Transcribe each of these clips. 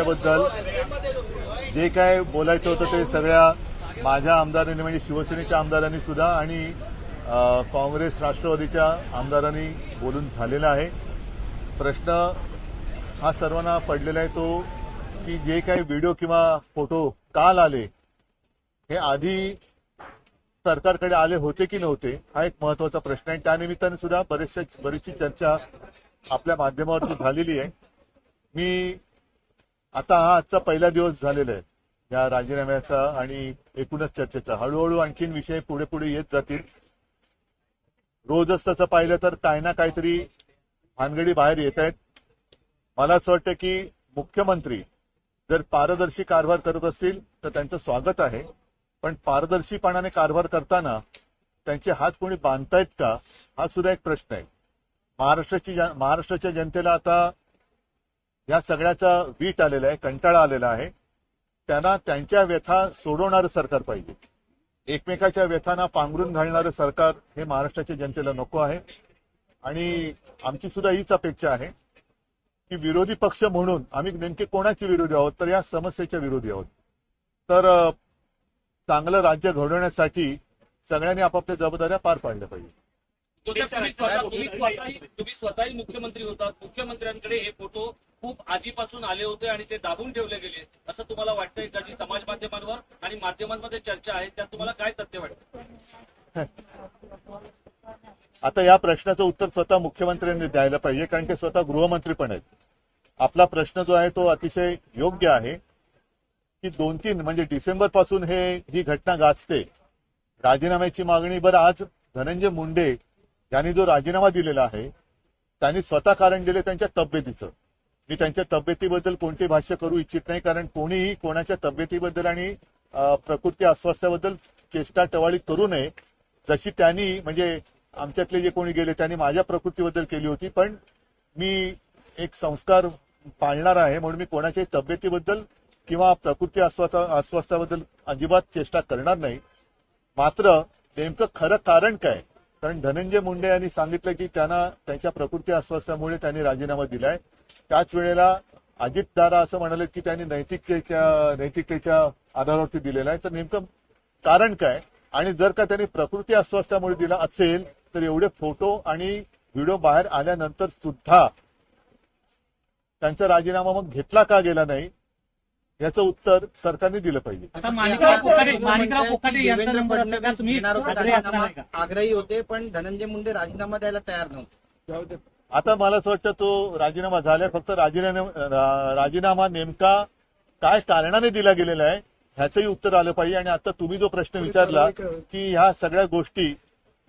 बद्दल जे काय बोलायचं होतं ते सगळ्या माझ्या आमदारांनी म्हणजे शिवसेनेच्या आमदारांनी सुद्धा आणि काँग्रेस राष्ट्रवादीच्या आमदारांनी बोलून झालेला आहे. प्रश्न हा सर्वांना पडलेला आहे तो की जे काही व्हिडिओ किंवा फोटो काल आले हे आधी सरकारकडे आले होते की नव्हते हा एक महत्वाचा प्रश्न आहे. त्यानिमित्ताने सुद्धा बरीचशी चर्चा आपल्या माध्यमावरती झालेली आहे. मी आता हा आजचा पहिला दिवस झालेला आहे या राजीनाम्याचा आणि एकूणच चर्चेचा. हळूहळू आणखीन विषय पुढे पुढे येत जातील. रोजच त्याचं पाहिलं तर काही ना काहीतरी भानगडी बाहेर येत आहेत. मला असं वाटतं की मुख्यमंत्री जर पारदर्शी कारभार करत असतील तर त्यांचं स्वागत आहे, पण पारदर्शीपणाने कारभार करताना त्यांचे हात कोणी बांधतायत का हा सुद्धा एक प्रश्न आहे. महाराष्ट्राच्या जनतेला आता या सगळ्याचा वीट आलेला आहे, कंटाळा आलेला आहे. त्यांना त्यांच्या व्यथा सोडवणारं सरकार पाहिजे. एकमेकाच्या व्यथांना पांघरून घालणारं सरकार हे महाराष्ट्राच्या जनतेला नको आहे. आणि आमची सुद्धा हीच अपेक्षा आहे की विरोधी पक्ष म्हणून आम्ही नेमके कोणाचे विरोधी आहोत तर या समस्येच्या विरोधी आहोत. तर चांगलं राज्य घडवण्यासाठी सगळ्यांनी आपापल्या जबाबदाऱ्या पार पाडल्या पाहिजे. तुम्ही स्वतःही मुख्यमंत्री होतात. मुख्यमंत्र्यांकडे हे फोटो खूप आधीपासून आले होते आणि ते दाबून ठेवले गेले असं तुम्हाला वाटतंय का? जी समाज माध्यमांवर आणि माध्यमांमध्ये चर्चा आहे त्यात तुम्हाला काय तथ्य वाटतं? आता या प्रश्नाचं उत्तर स्वतः मुख्यमंत्र्यांनी द्यायला पाहिजे, कारण ते स्वतः गृहमंत्री पण आहेत. आपला प्रश्न जो आहे तो अतिशय योग्य आहे की 2-3 म्हणजे डिसेंबर पासून ही घटना गाजते. राजीनाम्याची मागणी. बरं, आज धनंजय मुंडे यांनी जो राजीनामा दिलेला आहे त्यांनी स्वतः कारण दिले त्यांच्या तब्येतीचं. मी त्यांच्या तब्येतीबद्दल कोणते भाष्य करू इच्छित नाही, कारण कोणीही कोणाच्या तब्येतीबद्दल आणि प्रकृती अस्वास्थ्याबद्दल चेष्टा टवाळी करू नये. जशी त्यांनी म्हणजे आमच्यातले जे कोणी गेले त्यांनी माझ्या प्रकृतीबद्दल केली होती, पण मी एक संस्कार पाळणार आहे म्हणून मी कोणाच्याही तब्येतीबद्दल किंवा प्रकृती अस्वास्थ्याबद्दल अजिबात चेष्टा करणार नाही. मात्र नेमकं खरं कारण काय? कारण धनंजय मुंडे यांनी सांगितलं की त्यांना त्यांच्या प्रकृती अस्वास्थ्यामुळे त्यांनी राजीनामा दिलाय. त्याच वेळेला अजित दादा असं म्हणाले की त्यांनी नैतिकतेच्या आधारावरती दिलेला आहे. तर नेमकं कारण काय? आणि जर का त्यांनी प्रकृती अस्वास्थ्यामुळे दिला असेल तर एवढे फोटो आणि व्हिडिओ बाहेर आल्यानंतर सुद्धा त्यांचा राजीनामा मग घेतला का गेला नाही याचं उत्तर सरकारने दिलं पाहिजे. आग्रही होते पण धनंजय मुंडे राजीनामा द्यायला तयार नव्हते. आता मला असं वाटतं तो राजीनामा झालाय. फक्त राजीनामा नेमका काय कारणाने दिला गेलेला आहे ह्याचंही उत्तर आलं पाहिजे. आणि आता तुम्ही जो प्रश्न विचारला की ह्या सगळ्या गोष्टी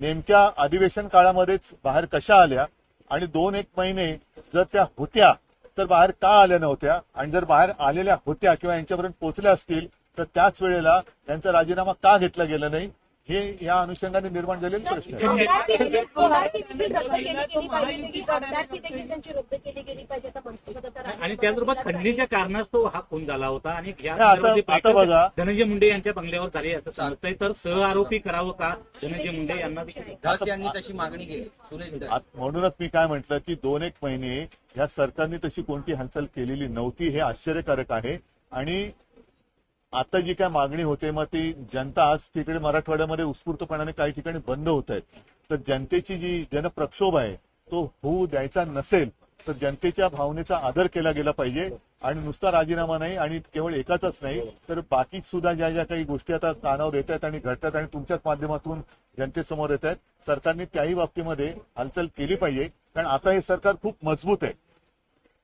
नेमक्या अधिवेशन काळामध्येच बाहेर कशा आल्या आणि 2-1 महिने जर त्या होत्या तर बाहेर का आल्या नव्हत्या, आणि जर बाहेर आलेल्या होत्या किंवा यांच्यापर्यंत पोहोचल्या असतील तर त्याच वेळेला त्यांचा राजीनामा का घेतला गेला नाही हे या अनुषंगाने निर्माण झालेले प्रश्न आहे. आणि त्यासोबत खंडणीच्या कारणास्तव हा खून झाला होता आणि आता बघा धनंजय मुंडे यांच्या बंगल्यावर झाले असं समजतंय. तर सह आरोपी करावं का धनंजय मुंडे यांना? दास यांनी तशी मागणी केली. म्हणूनच मी काय म्हटलं की 2-1 महिने या सरकारने तशी कोणती हालचाल केलेली नव्हती हे आश्चर्यकारक आहे. आणि आता जी काय मागणी होते मग ती जनता आज तिकडे मराठवाड्यामध्ये उत्स्फूर्तपणाने काही ठिकाणी बंद होत आहेत. तर जनतेची जी जनप्रक्षोभ आहे तो होऊ द्यायचा नसेल तर जनतेच्या भावनेचा आदर केला गेला पाहिजे. आणि नुसता राजीनामा नाही आणि केवळ एकाचाच नाही तर बाकी सुद्धा ज्या काही गोष्टी आता कानावर येत आहेत आणि घडतात आणि तुमच्याच माध्यमातून जनतेसमोर येत आहेत, सरकारने त्याही बाबतीमध्ये हालचाल केली पाहिजे. कारण आता हे सरकार खूप मजबूत आहे.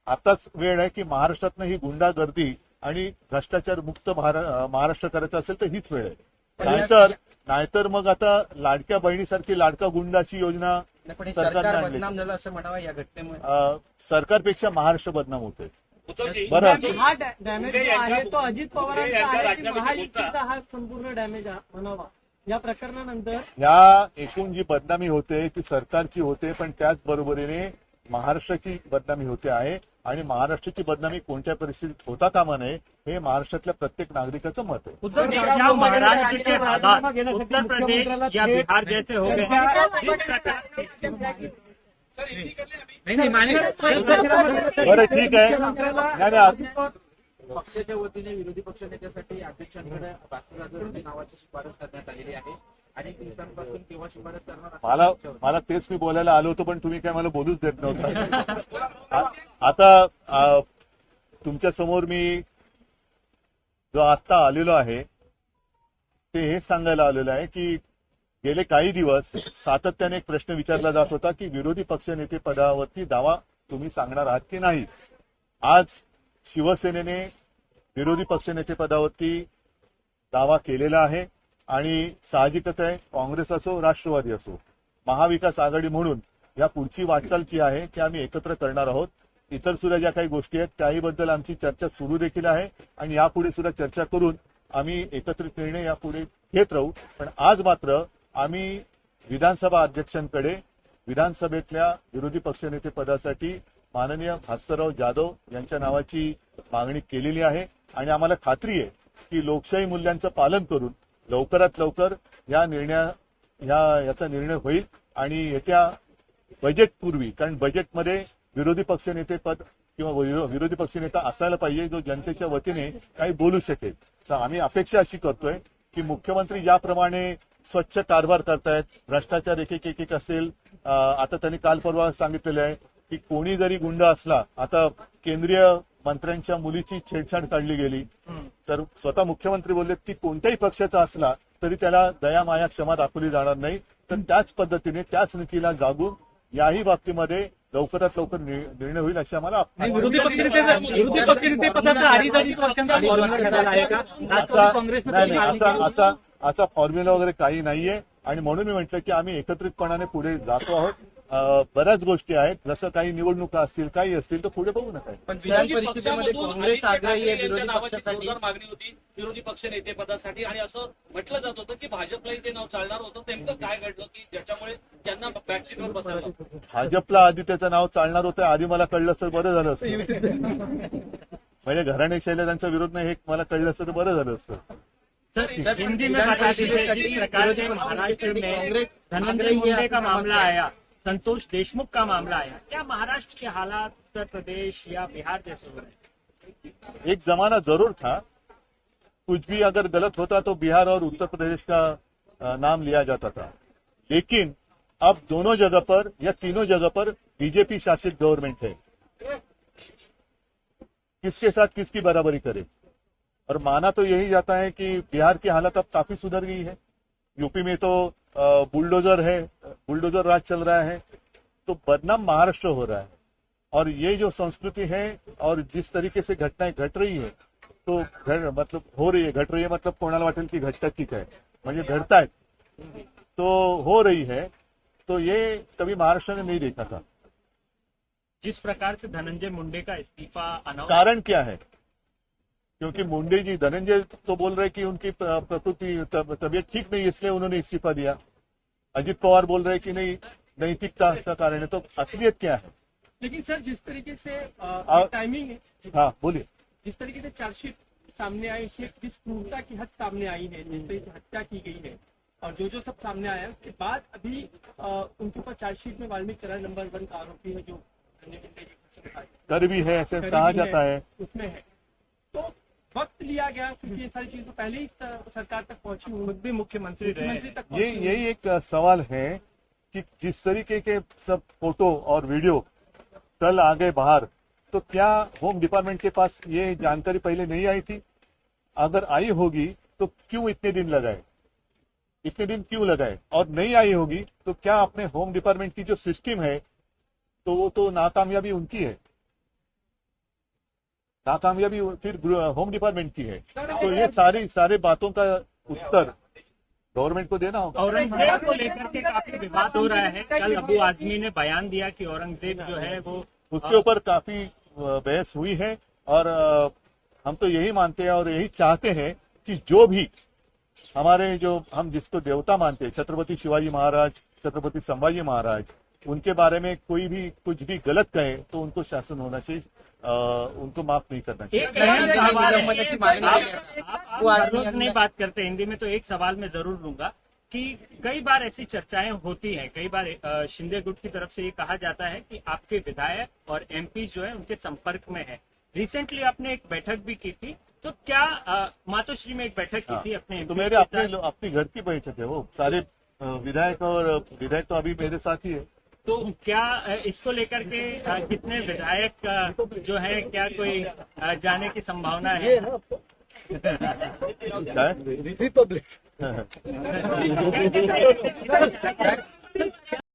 आताच वेळ आहे की महाराष्ट्रातनं ही गुंडागर्दी आणि भ्रष्टाचार मुक्त महाराष्ट्र करायचा असेल तर हीच वेळ आहे. नाहीतर मग आता लाडक्या बहिणीसारखी लाडका गुंड अशी योजना सरकारने आणली. बदनाम झालं असं म्हणावं या घटनेमुळे. सरकारपेक्षा महाराष्ट्र बदनाम होतोय. बरं, हा डॅमेज आहे तो अजित पवारांचा आहे की महायुतीचा हा संपूर्ण डॅमेज म्हणावा या प्रकरणानंतर? या एकूण जी बदनामी होते ती सरकारची होते, पण त्याच बरोबरीने महाराष्ट्राची बदनामी होते आहे. आणि महाराष्ट्राची बदनामी कोणत्या परिस्थितीत होता कामा नये हे महाराष्ट्रातल्या प्रत्येक नागरिकाचं मत आहे. महाराष्ट्र के हालात उत्तर प्रदेश या बिहार जैसे हो गए. बरं, ठीक आहे. पक्षाच्या वतीने विरोधी पक्षनेत्यासाठी अध्यक्षांकडे भास्कर जाधव यांची नावाची शिफारस करण्यात आलेली आहे. अनेक दिवसांपासून केव्हा शिफारस करणार असं मला चर्चा होती. मला तेच मी बोलायला आलो होतो, पण तुम्ही काय मला बोलूच देत नव्हता. आता तुमच्या समोर मी जो आत्ता आलेलो आहे ते हेच सांगायला आलेलो आहे की गेले काही दिवस सातत्याने एक प्रश्न विचारला जात होता की विरोधी पक्षनेते पदावरती दावा तुम्ही सांगणार आहात की नाही. आज शिवसेनेने विरोधी पक्षनेते पदावरती दावा केलेला आहे आणि साहजिकच आहे, काँग्रेस असो राष्ट्रवादी असो, महाविकास आघाडी म्हणून या पुढची वाटचाल जी आहे ती आम्ही एकत्र करणार आहोत. इतर सुद्धा ज्या काही गोष्टी आहेत त्याहीबद्दल आमची चर्चा सुरू देखील आहे आणि यापुढे सुद्धा चर्चा करून आम्ही एकत्रित निर्णय यापुढे घेत राहू. पण आज मात्र आम्ही विधानसभा अध्यक्षांकडे विधानसभेतल्या विरोधी पक्षनेते पदासाठी माननीय भास्करराव जाधव यांच्या नावाची मागणी केलेली आहे आणि आम्हाला खात्री आहे की लोकशाही मूल्यांचं पालन करून लवकरात लवकर याचा निर्णय होईल आणि येत्या बजेटपूर्वी, कारण बजेटमध्ये विरोधी पक्षनेते पद किंवा विरोधी पक्षनेता असायला पाहिजे जो जनतेच्या वतीने काही बोलू शकेल. तर आम्ही अपेक्षा अशी करतोय की मुख्यमंत्री ज्याप्रमाणे स्वच्छ कारभार करतायत, भ्रष्टाचार एक असेल, आता त्यांनी काल परवा सांगितलेलं आहे की कोणी जरी गुंड असला, आता केंद्रीय मंत्र्यांच्या मुलीची छेडछाड काढली गेली तर स्वतः मुख्यमंत्री बोलले की कोणत्याही पक्षाचा असला तरी त्याला दया माया क्षमा दाखवली जाणार नाही. तर त्याच पद्धतीने त्याच नीतीला जागून याही बाबतीमध्ये लवकरात लवकर निर्णय होईल अशी आम्हाला विरोधी पक्षनेते पदाचा अडीच वर्षांचा फॉर्म्युला ठरला आहे का? राष्ट्रवादी काँग्रेसने आजचा फॉर्म्युला वगैरे काही नाहीये आणि म्हणून मी म्हटलं की आम्ही एकत्रितपणाने पुढे जातो आहोत. बऱ्याच गोष्टी आहेत, जसं काही निवडणुका असतील काही असतील तर पुढे बघू नका. पण विधान परिषदेमध्ये काँग्रेस आग्रही आहे विरोधी नावाची पक्षासाठी. जोरदार मागणी होती विरोधी पक्ष नेते पदासाठी आणि असं म्हटलं जात होतं की भाजपलाही ते नाव चालणार होतं. नेमकं काय घडलं की ज्याच्यामुळे त्यांना बॅकसीटवर बसायला लागलं? भाजपला आधी त्याचं नाव चालणार होतं, आधी मला कळलं असतं बरं झालं असतं. म्हणजे घराणेशाहीला त्यांचा विरोध नाही हे मला कळलं असतं तर बरं झालं असतं. सर, हिंदी में बता दीजिए कि जिस प्रकार से महाराष्ट्र में धनंजय मुंडे का मामला आया, संतोष देशमुख का मामला आया, क्या महाराष्ट्र के हालात उत्तर प्रदेश या बिहार जैसे हो रहे हैं? एक जमाना जरूर था, कुछ भी अगर गलत होता तो बिहार और उत्तर प्रदेश का नाम लिया जाता था, लेकिन अब दोनों जगह पर या तीनों जगह पर बीजेपी शासित गवर्नमेंट है. किसके साथ किसकी बराबरी करे? और माना तो यही जाता है कि बिहार की हालत अब काफी सुधर गई है. यूपी में तो बुलडोजर राज चल रहा है, तो बदनाम महाराष्ट्र हो रहा है. और ये जो संस्कृति है और जिस तरीके से घटनाएं घट रही है तो घट रही है मतलब कोणाला वाटेल की घटतात की काय, म्हणजे घडतायत तो हो रही है. तो ये कभी महाराष्ट्र ने नहीं देखा था. जिस प्रकार से धनंजय मुंडे का इस्तीफा अनाउंस, कारण क्या है? क्योंकि मुंडे जी, धनंजय तो बोल रहे कि उनकी प्रकृति तबीयत ठीक नहीं इसलिए उन्होंने इस्तीफा दिया. अजित पवार बोल रहे कि नहीं नैतिकता का कारण है. तो असलियत क्या है? लेकिन सर जिस तरीके से टाइमिंग है, हाँ बोलिए. जिस तरीके से चार्जशीट सामने आई, इसमें जिस क्रूरता की हद सामने आई है, जिस तरीके से हत्या की गई है और जो सब सामने आया है, उसके बाद अभी उनके ऊपर चार्जशीट में वाल्मीकि करार नंबर 1 का आरोपी है जो कर भी है ऐसे कहा जाता है. उसमें है. तो वक्त लिया गया क्योंकि ये सारी चीज तो पहले ही सरकार तक पहुंची हुई, खुद भी मुख्यमंत्री रहे. तक ये यही एक सवाल है कि जिस तरीके के सब फोटो और वीडियो कल आ गए बाहर, तो क्या होम डिपार्टमेंट के पास ये जानकारी पहले नहीं आई थी? अगर आई होगी तो क्यों इतने दिन लगाए? इतने दिन क्यों लगाए? और नहीं आई होगी तो क्या अपने होम डिपार्टमेंट की जो सिस्टम है तो वो तो नाकामयाबी उनकी है, नाकामयाबी फिर होम डिपार्टमेंट की है. तो ये सारी बातों का उत्तर गवर्नमेंट को देना होगा. औरंगजेब को लेकर के काफी विवाद हो रहा है. कल अबू आजमी ने बयान दिया कि औरंगजेब जो है वो, उसके ऊपर काफी बहस हुई है और हम तो यही मानते हैं और यही चाहते हैं कि जो भी हमारे जो हम जिसको देवता मानते हैं, छत्रपति शिवाजी महाराज, छत्रपति संभाजी महाराज, उनके बारे में कोई भी कुछ भी गलत कहे तो उनको शासन होना चाहिए, उनको माफ नहीं करना चाहिए. एक अहम सवाल है. की मागणी आहे. आप हर रोज नहीं बात करते हिंदी में, तो एक सवाल मैं जरूर लूंगा कि कई बार ऐसी चर्चाएं होती हैं, कई बार शिंदे गुट की तरफ से ये कहा जाता है कि आपके विधायक और एमपी जो है उनके संपर्क में है. रिसेंटली आपने एक बैठक भी की थी, तो क्या मातोश्री में एक बैठक की थी अपने तो MP मेरे के साथ? अपनी घर की बैठक है वो सारे विधायक तो अभी मेरे साथ ही है। तो क्या इसको लेकर के कितने विधायक जो है, क्या कोई जाने की संभावना है? काय क्या- क्या- क्या-